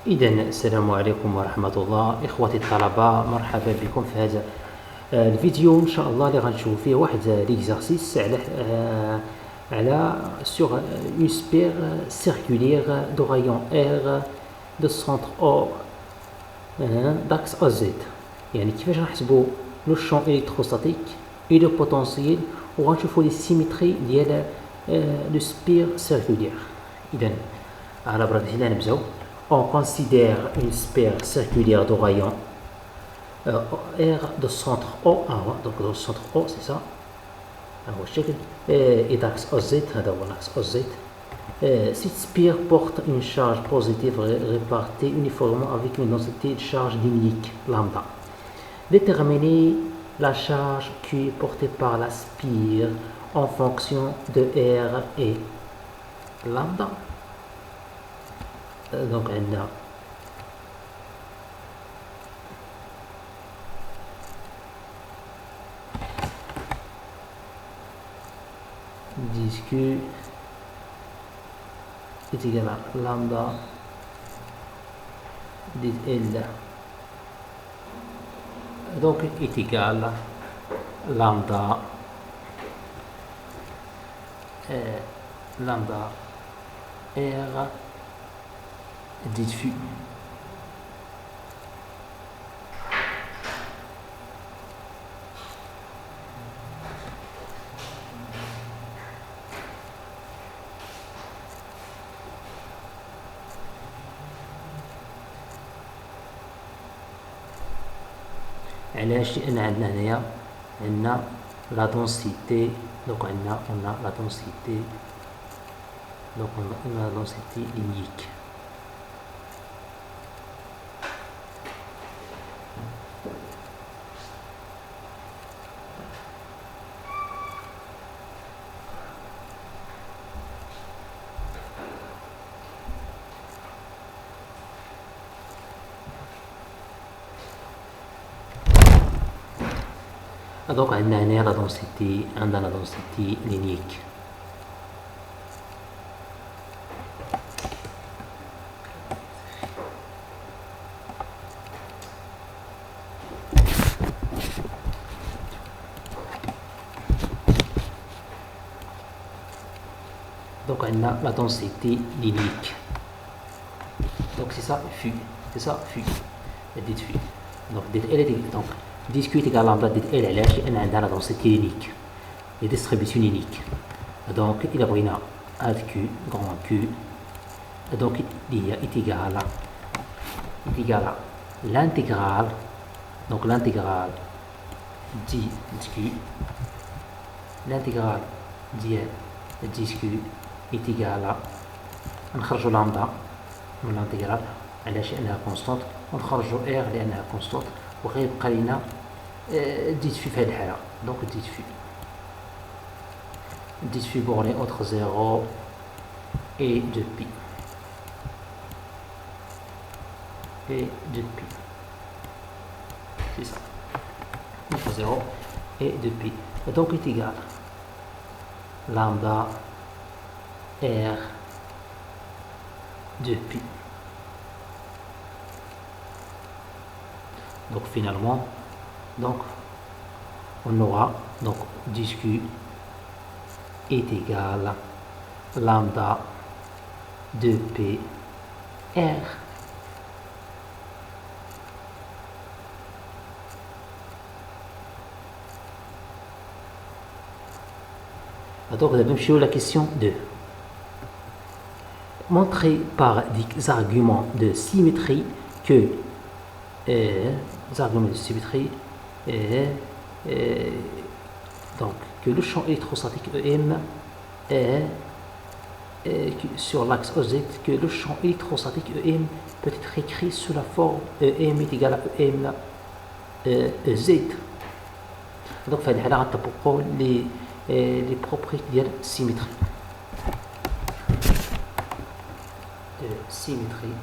إذا السلام عليكم ورحمة الله إخوتي الطلبة، مرحبا بكم في هذا الفيديو إن شاء الله اللي غنشوفو فيه واحد ليكزارسيس على sur une sphère circulaire de rayon R de centre O d'axe AZ. يعني كيفاش غنحسبوا لو champ électrostatique et le potentiel وغنشوفوا لي سيميتري ديال لو سبير circulaire. إذا على برا هنا نبداو. On considère une sphère circulaire de rayon R de centre O, donc le centre O c'est ça, et d'axe OZ, l'axe OZ. Cette sphère porte une charge positive répartie uniformément avec une densité de charge dynamique lambda. Déterminer la charge qui est portée par la sphère en fonction de R et lambda. Donc on a disque est égal à lambda de L, donc est égal à lambda R diffus. علاش؟ لأن عندنا هنايا عندنا لا دونسيتي، دونك عندنا لا دونسيتي، دونك لا دونسيتي لينيك. Donc عندنا هنا لا دونسيتي، عندنا لا دونسيتي لينيك. Donc عندنا لا دونسيتي لينيك. Donc c'est ça φ، c'est ça φ، ديت φ. Donc ديت L donc discute égal lambda ديال L. علاش؟ لأن عندنا لا دونسيتي لينيك، لي ديستريبيسيون لينيك. دونك إلا بغينا هاد كيو غون كيو، دونك اللي هي إتيكال لانتيغرال، دونك لانتيغرال دي كيو، لانتيغرال ديال ديس كيو إتيكال نخرجو لامدا من لانتيغرال. علاش؟ لأنها كونستونت، ونخرجو R لأنها كونستونت، وغيبقى لينا ديت في هذه الحالة. دونك ديت في borné entre 0 et 2π et 2π, c'est ça, entre 0 et 2π. Donc est égal lambda R 2π. Donc finalement, donc on aura donc disque est égal à lambda 2p R. Donc on a même la question 2. Montrer par des arguments de symétrie que donc que le champ électrostatique EM est sur l'axe OZ, que le champ électrostatique EM peut être écrit sous la forme EM est égal à EM Z. Donc في هذه الحالة غنطبقوا les propriétés ديال symétrie. Symétrie.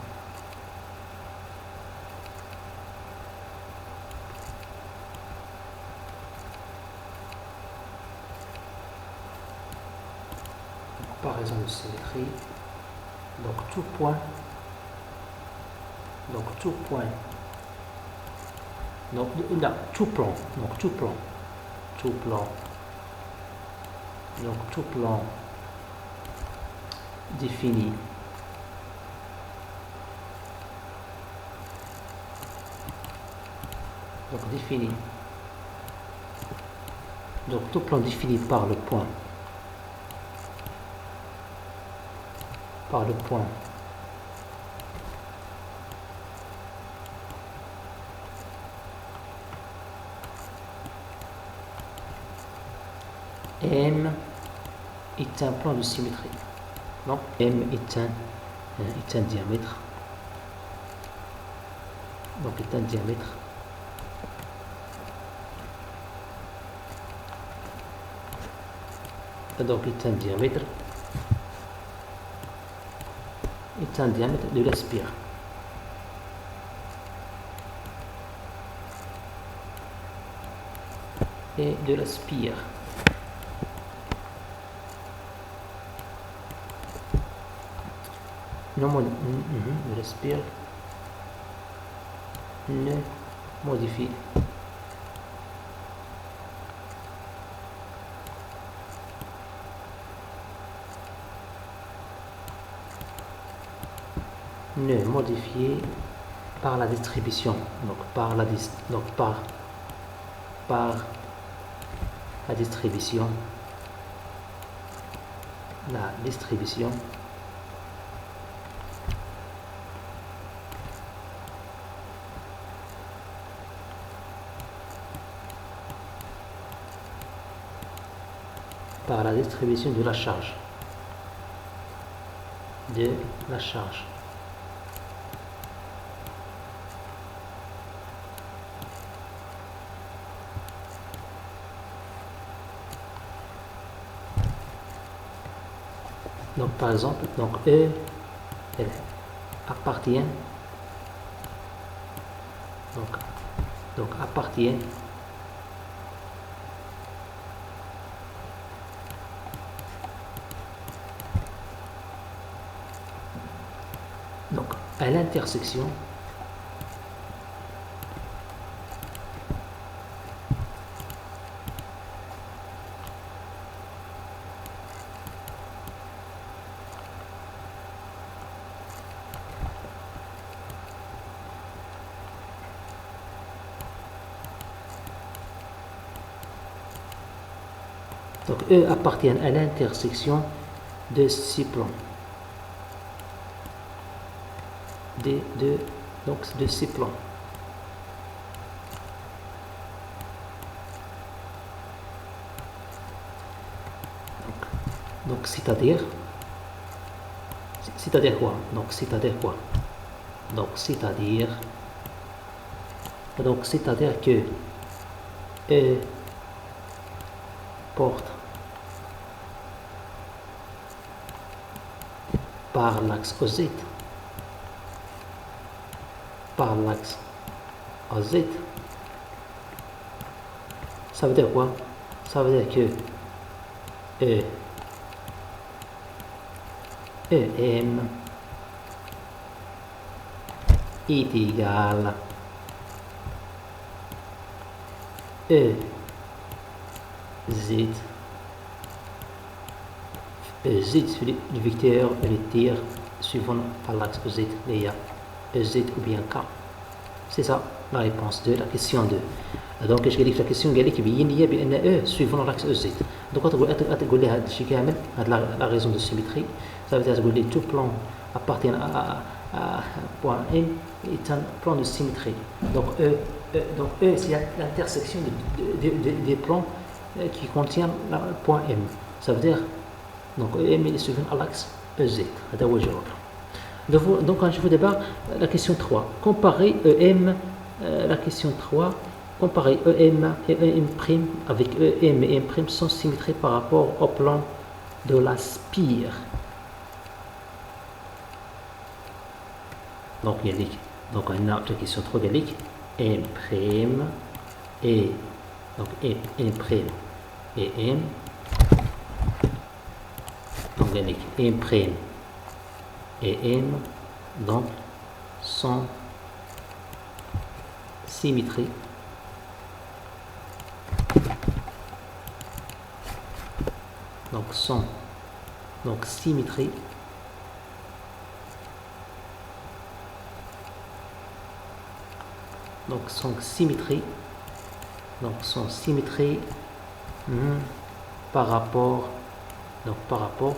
Comparaison de symétrie. Donc tout point Donc tout point. Donc là, tout plan. Donc tout plan. Tout plan. Donc tout plan défini. Donc défini. Donc tout plan défini par le point. Par le point. M est un plan de symétrie. Donc M est un diamètre. Donc est un diamètre. Donc est un diamètre. Est un diamètre de la spire. Et de la spire. Non, de la spire ne modifie ne modifié par la distribution, donc par la distribution, par la distribution de la charge. Donc par exemple, donc E elle appartient donc appartient donc à l'intersection donc E appartient à l'intersection de ces plans. Donc de ces plans. Donc c'est-à-dire quoi? Donc c'est-à-dire quoi? Donc c'est-à-dire que E porte par l'axe OZ. Par l'axe OZ. Ça veut dire quoi? Ça veut dire que EM est égal EZ le vecteur et le tir suivant par l'axe OZ, il y a EZ ou bien K. C'est ça la réponse de la question 2. Donc اش قال لك la question قال لك بين لي بان E suivant l'axe EZ. Donc تقول لي هذا الشيء كامل هذا la raison de symétrie. Ça veut dire تقول لي tout plan appartient à point M est un plan de symétrie. Donc E c'est l'intersection des plans qui contiennent le point M. Ça veut dire donc EM est suivant à l'axe EZ. هذا هو الجواب. Donc je vous débat la question 3. Comparer EM, la question 3, comparer EM et EM' avec EM et M' sans symétrie par rapport au plan de la spire. Donc il y a donc on a la question 3 قال لك M' et donc M' et M. Donc قال لك M' et M donc sont symétrie. Donc sans symétrie. Donc sans symétrie. Donc sans symétrie par rapport. Donc par rapport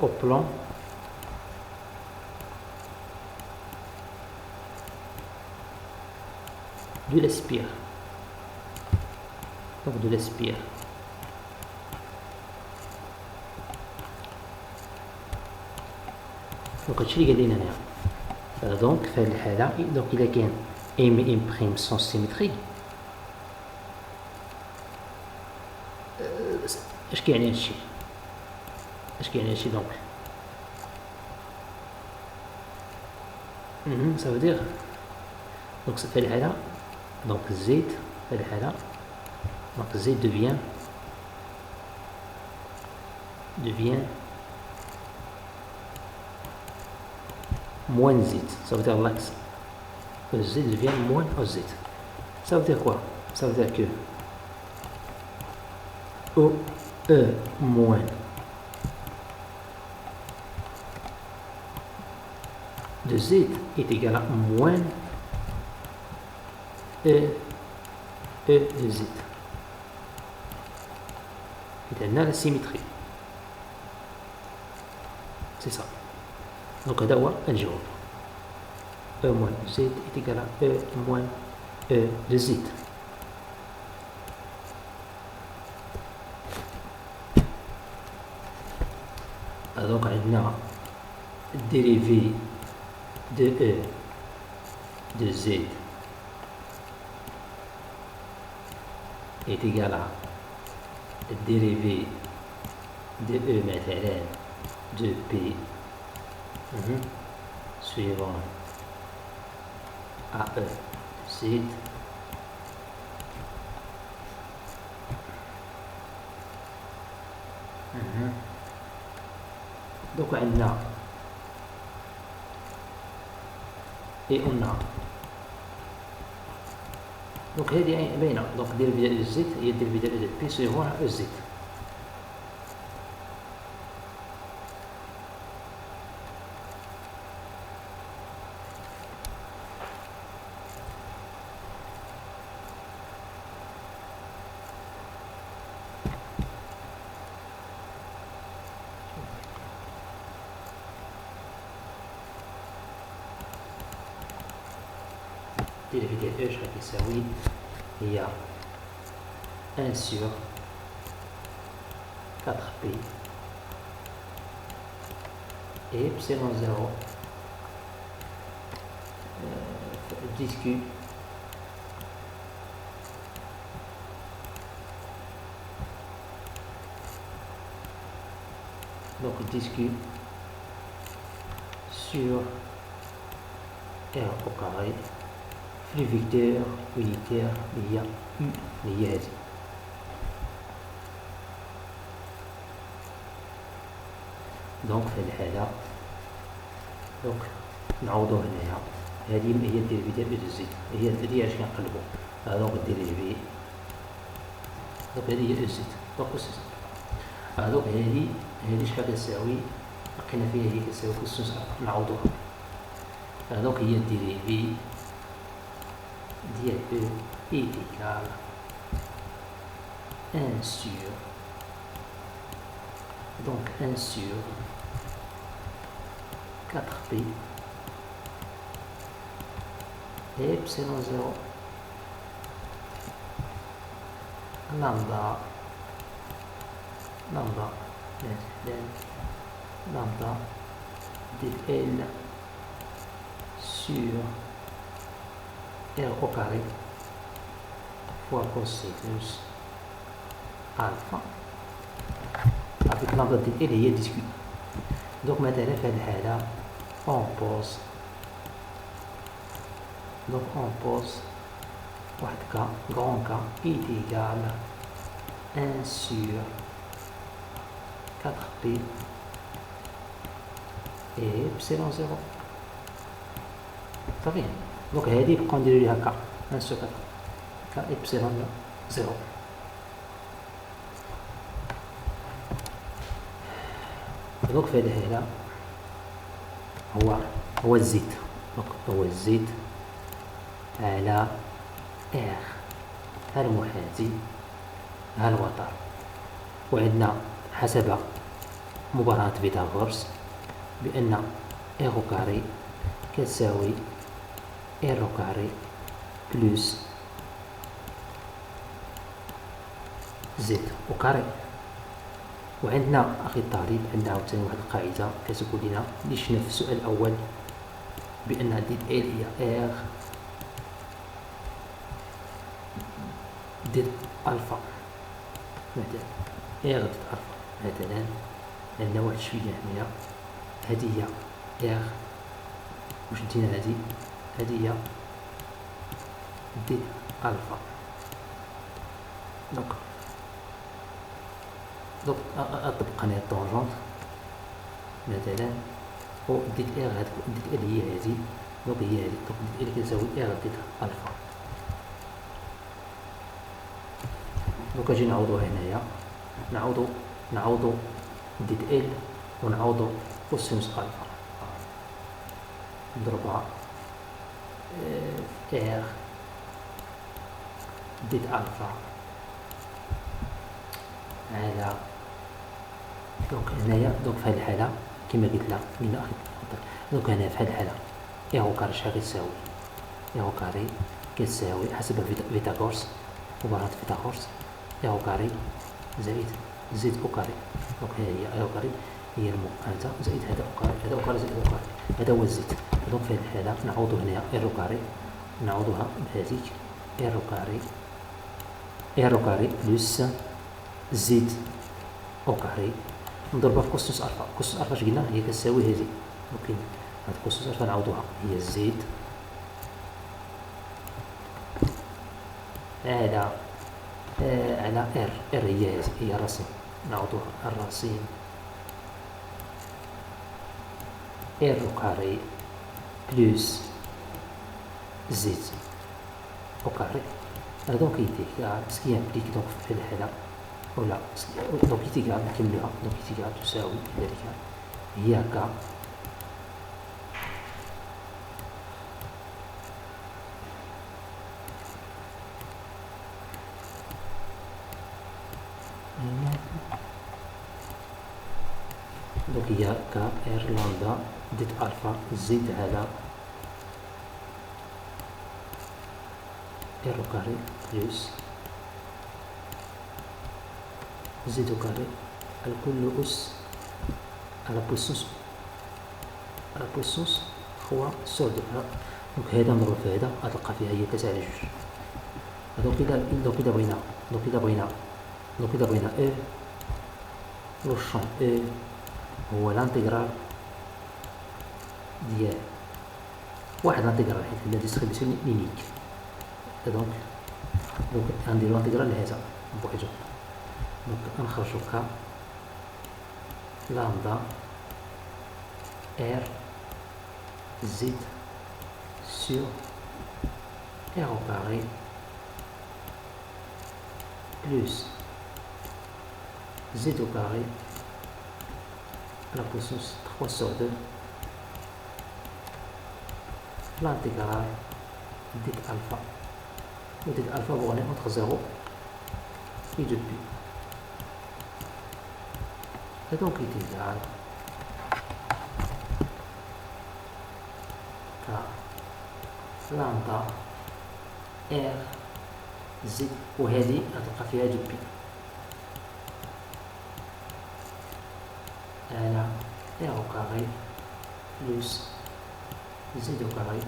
au plan de la spire. Donc de la spire. Donc هادشي اللي قال لنا هنا. دونك في هذه الحالة دونك إذا كان ام بريم سون سيمتري اش كيعني هادشي؟ دونك ça veut dire donc في هذه الحالة donc زيت في هذه الحالة donc زيت devient moins Z, ça veut dire l'axe. Z devient moins OZ. Ça veut dire quoi? Ça veut dire que OE moins de Z est égal à moins E de Z. Et on a la symétrie. C'est ça. Donc هذا هو الجواب. E moins Z est égal à E moins E de Z. Donc عندنا dérivé de E de Z est égal à dérivé de E مثلا de P suivant AE Z donc on a et on a donc هذه باينه donc dérivé de Z هي dérivé de P suivant AEZ. dérivé de E شحال كيساوي هي 1 sur 4P et epsilon 0 10Q donc 10Q sur R au carré flux vecteur unitaire اللي هي U اللي هي هذه. دونك في هذه الحالة دونك نعوضو هنايا هذه هي الديريفي ديال او دو زد هي اش كنقلبو دونك الديريفي دونك هذه هي او زد دونك سي دونك هذه شحال كتساوي لقينا فيها هي كتساوي كوسينوس نعوضوها دونك هي الديريفي ديال E est égal 1 sur donc 1 sur 4P et epsilon 0 lambda dl sur R au carré fois cosinus alpha avec lambda dl هي discute. donc مثلا في هذه الحالة on pose واحد كا غون كا إيتيغال 1 sur 4 بي إي إبسيلون زيرو. صافي. دونك هادي نبقاو نديرو ليها كا 1 sur 4 كا إبسيلون زيرو. دونك في هذه الحالة هو الزيت. دونك هو الزيت على ار المحاذي ها الوتر. وعندنا حسب مباراة فيثاغورس بأن ار كاري كتساوي ار كاري بلس زد وكاري. وعندنا أخي الطالب عندنا عاوتاني واحد القاعدة كتقول لنا اللي شفنا في السؤال الأول بأن دي ال هي ار ضد ألفا. مثلا ار ضد ألفا. مثلا عندنا واحد شوية هنايا هادي هي ار واش دينا هادي هي ضد ألفا. دونك أطبق أنا الطونجونت مثلا و ديت ار هاديك ديت ال هي هادي. دونك هي هادي. دونك ديت ال كتساوي ار ضد ألفا. دونك اجي نعوضو هنايا نعوضو ديت ال ونعوضو كوسينوس ألفا نضربها ار ديت ألفا على. دونك هنايا دونك في هاد الحالة كما قلنا أخي دونك هنا في هاد الحالة ار كاري شحال كتساوي ار كاري كتساوي حسب فيثاغورس مباراة فيثاغورس ار كاري زائد زد او كاري. دونك هي ار كاري هي المقامة زائد هذا او كاري هذا او كاري زائد او كاري هذا هو الزد. دونك في هاد الحالة نعوضو هنايا ار كاري نعوضوها بهذيك ار كاري بلس زد او كاري نضربها في كوسينوس ألفا. كوسينوس ألفا اش قلنا هي كتساوي هذه. ممكن هاد كوسينوس ألفا نعوضوها هي زد على ار هي الرصين نعوضوها الرصين ار كاري بلس زد او كاري. دونك يتيكال سكي امبليك دونك في الحالة ولا دونك يتيكال نكملوها. دونك يتيكال تساوي كذلك هي كا دونك هي كا ار لامدا ضد ألفا زد على ار كاري بلس زد كاري الكل أس على بويسونس فوا سور دو. دونك هذا نضرب في هذا غتلقى فيها هي 3 على 2. دونك إذا بغينا او لو شون او هو لانتيغرال ديال واحد لانتيغرال حيت عندنا ديستريبيسيون لينيك. دونك غنديرو لانتيغرال لهذا بوحدو. دونك غنخرجو كا لامدا ار زد سور ار او كاري بلس زد او كاري على بويسونس 3 sur 2 l'intégrale dit alpha ou dit alpha vous allez entre 0 et 2 pi. Et donc il est égal à lambda r z وهذه غتلقى فيها 2 pi على r au carré plus z au carré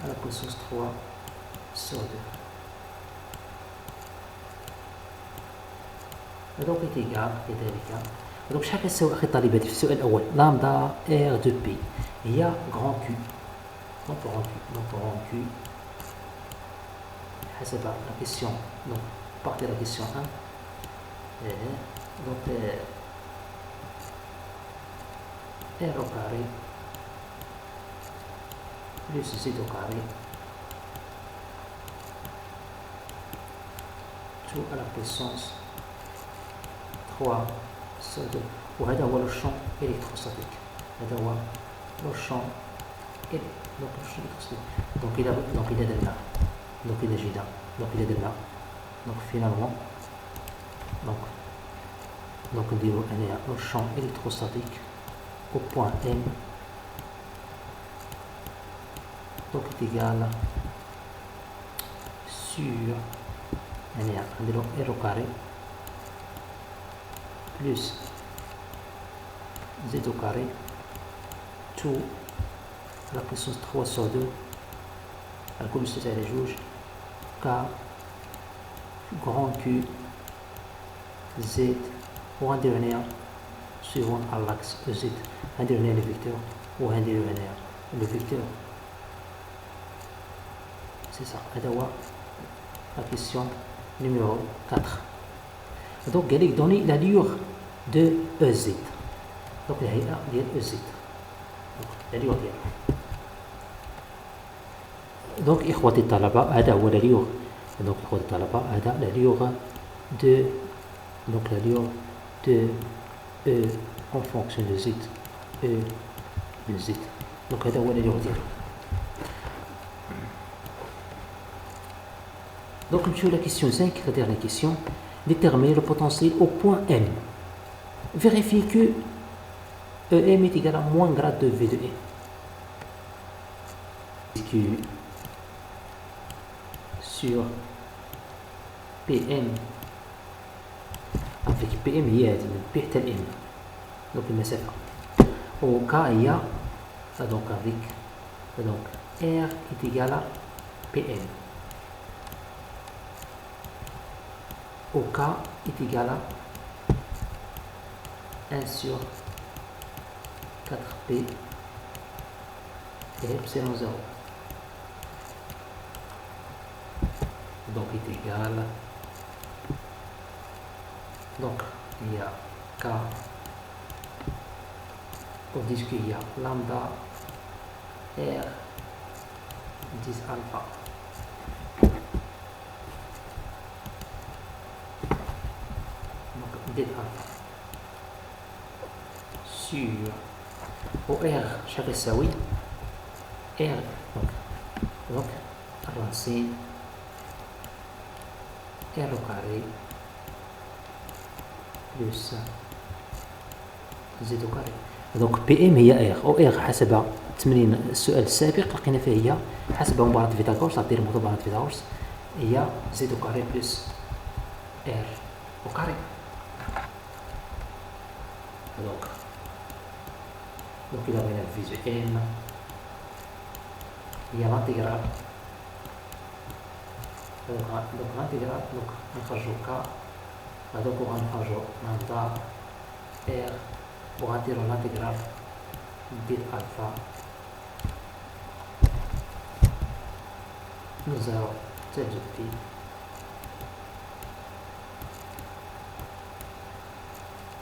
à la puissance 3 sur 2. donc est égal كذلك. donc شحال كتساوي اخي الطالبات في السؤال الاول لامدا ار دو بي هي غران كيو. donc غران كيو حسب la question. Donc partez la question 1. Donc R au carré plus Z au carré tout à la puissance 3 sur 2. وهذا هو le champ électrostatique. هذا هو le champ électrostatique. Donc il a de là. Donc il est là. Donc il est de là. Donc finalement donc on dit le champ électrostatique au point M donc est égal sur R au carré plus Z au carré tout à la puissance 3 sur 2 à la communauté de juge K grand Q Z ou un dernier suivant à l'axe Z un dernier le vecteur ou un dernier le vecteur. C'est ça. La question numéro 4. Donc il a donné l'allure de EZ. Donc il y a EZ. l'allure ديالها. Donc إخوتي الطلبة هذا هو l'allure. Donc إخوتي الطلبة هذا l'allure de donc l'allure de E en fonction de Z. E de Z. Donc هذا هو l'allure ديالو. Donc nous la question 5, la dernière question. Déterminer le potentiel au point M. Vérifiez que EM est égal à moins grade de V de M. Que sur PM avec PM il y a P tel M. Donc il me sert. Au cas il y a donc avec donc R est égal à PM. Au K est égal à 1 sur 4P et epsilon 0. Donc est égal, donc il y a K, on dit qu'il y a lambda R 10 alpha. D alpha sur au R chaque يساوي R donc racine R au carré plus Z au carré. donc PM هي R. أو R حسب تمرين السؤال السابق لقينا فيه هي حسب مباراة فيثاغورس تعطير مباراة فيثاغورس هي Z au carré plus R au carré. Donc il a une visu M, il y a l'intégrale, donc l'intégrale, donc on va jouer K, donc on va jouer lambda R pour intégrer l'intégrale d alpha, nous avons tel pi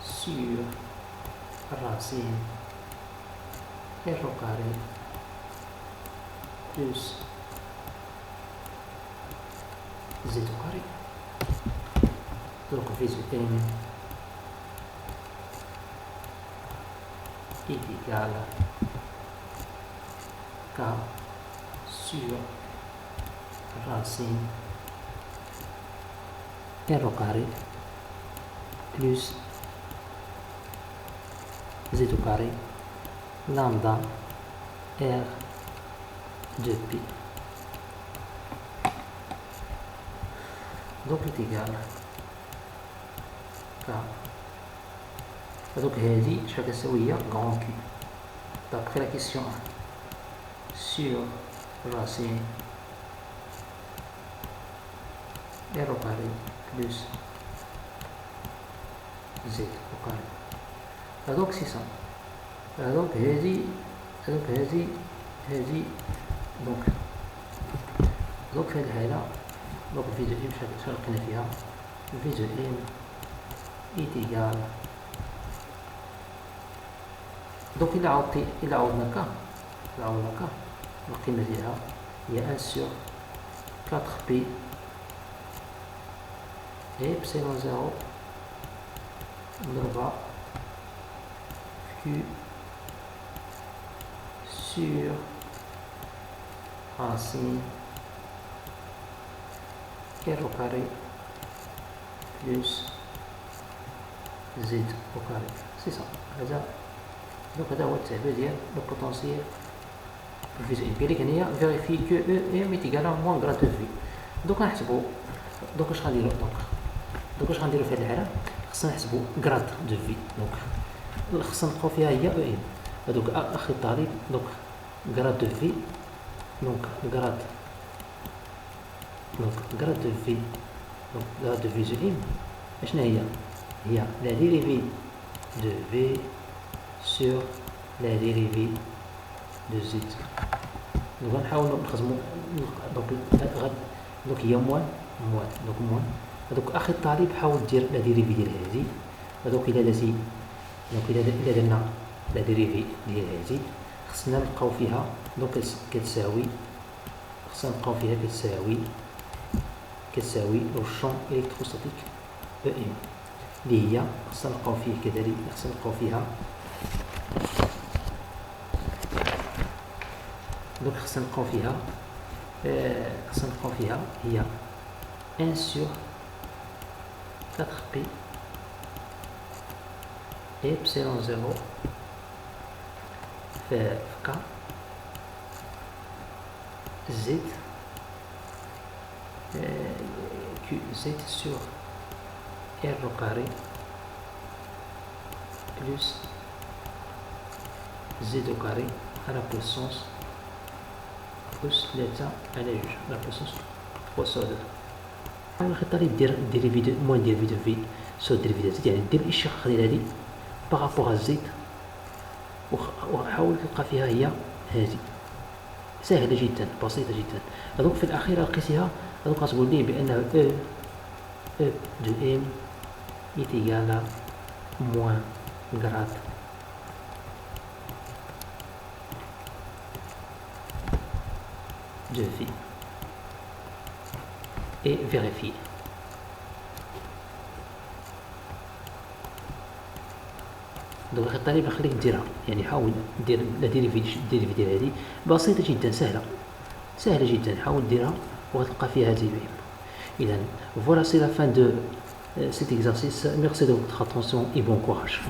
sur racine R au carré plus Z au carré. Donc visu M est égal à K sur racine R au carré plus Z au carré lambda R de pi. Donc est égal K. Donc هذه شبكة سوية grand Q d'après la question 1 sur racine R au carré plus Z au carré. Donc c'est ça. donc هذه donc في هذه الحالة دونك في دو ام شنو لقينا فيها في دو ام ايت ايكال دونك إلا عوضنا كا القيمة ديالها هي 1 sur 4 بي إبسيلون زيرو مضروبة في sur racine r au carré plus z au carré. C'est ça. Donc هذا هو التعبير ديال لو بوتونسييل الفيزيائي. قال لك هنايا فيريفي كو او ام ايكال موان غراد دو في. دوك غنحسبو دوك اش غنديرو دوك اش غنديرو في هاد الحالة خصنا نحسبو غراد دو في. دونك خصنا نلقاو فيها هي او ام. هادوك اخي الطالب دونك غراد دو في دونك غراد دو في دونك غراد دو في دو ام اشنا هي لا ديريفي دو في sur la dérivée de z. Donc غنحاولوا نخزموا دونك هي موان دونك اخي الطالب حاول دير لا ديريفي ديال هذه. دونك الا درنا لا ديريفي ديال هذه خصنا نلقاو فيها دونك كتساوي لو شون الكتروستاتيك او ام اللي هي خصنا نلقاو فيه كذلك دونك خصنا نلقاو فيها هي 1 sur 4 بي إبسيلون زيرو في كا زد كو زد sur r au carré plus z au carré à la puissance plus 3 على 2 لا puissance 3 sur 2. حاول اخي الطالب دير ديريفي موان ديريفي دو في سو ديريفي زد، يعني دير الاشتقاق ديال هادي باغابوغ زد وحاول تلقى فيها هي هادي. سهلة جدا بسيطة جدا. هذوك في الأخيرة لقيتيها هذوك غتقول لي بأنه او دو ام est égal à moins grade de v et vérifier. دونك اخي الطالب نخليك ديرها، يعني حاول دير لا ديريفي ديال هذه بسيطة جدا سهلة جدا. حاول ديرها وغتلقى فيها هذه بهم. إذا voilà c'est la fin de cet exercice. Merci de votre attention et bon courage.